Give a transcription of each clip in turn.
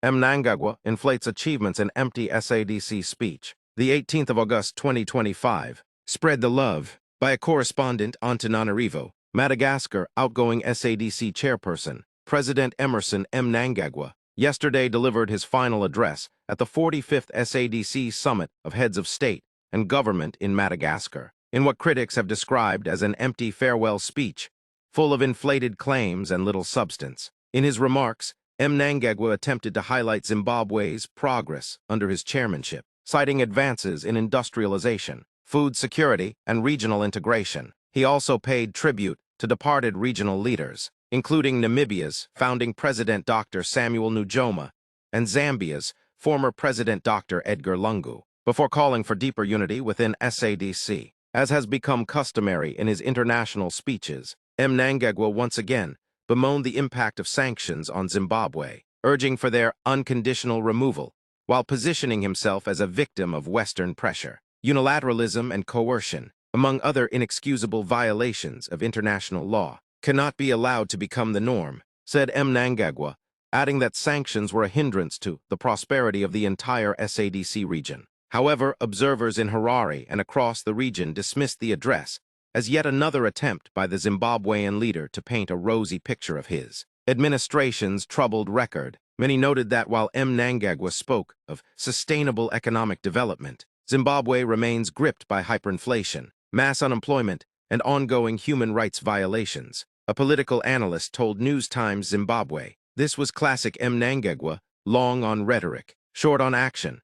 Mnangagwa inflates achievements in empty SADC speech. The 18th of August 2025. Spread the love. By a correspondent, Antananarivo, Madagascar outgoing SADC chairperson, President Emerson Mnangagwa, yesterday delivered his final address at the 45th SADC Summit of Heads of State and Government in Madagascar, in what critics have described as an empty farewell speech, full of inflated claims and little substance. In his remarks, Mnangagwa attempted to highlight Zimbabwe's progress under his chairmanship, citing advances in industrialization, food security, and regional integration. He also paid tribute to departed regional leaders, including Namibia's founding president Dr. Samuel Nujoma and Zambia's former president Dr. Edgar Lungu, before calling for deeper unity within SADC. As has become customary in his international speeches, Mnangagwa once again bemoaned the impact of sanctions on Zimbabwe, urging for their unconditional removal, while positioning himself as a victim of Western pressure, unilateralism, and coercion, among other inexcusable violations of international law, cannot be allowed to become the norm, said Mnangagwa, adding that sanctions were a hindrance to the prosperity of the entire SADC region. However, observers in Harare and across the region dismissed the address as yet another attempt by the Zimbabwean leader to paint a rosy picture of his administration's troubled record. Many noted that while Mnangagwa spoke of sustainable economic development, Zimbabwe remains gripped by hyperinflation, mass unemployment, and ongoing human rights violations. A political analyst told News Times Zimbabwe, this was classic Mnangagwa, long on rhetoric, short on action.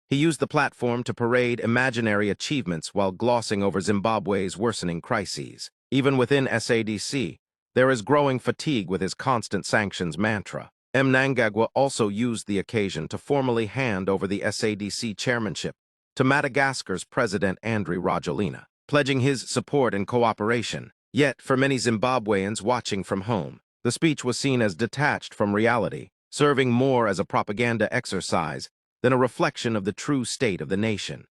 He used the platform to parade imaginary achievements while glossing over Zimbabwe's worsening crises. Even within SADC, there is growing fatigue with his constant sanctions mantra. Mnangagwa also used the occasion to formally hand over the SADC chairmanship to Madagascar's President Andry Rajoelina, pledging his support and cooperation. Yet, for many Zimbabweans watching from home, the speech was seen as detached from reality, serving more as a propaganda exercise than a reflection of the true state of the nation.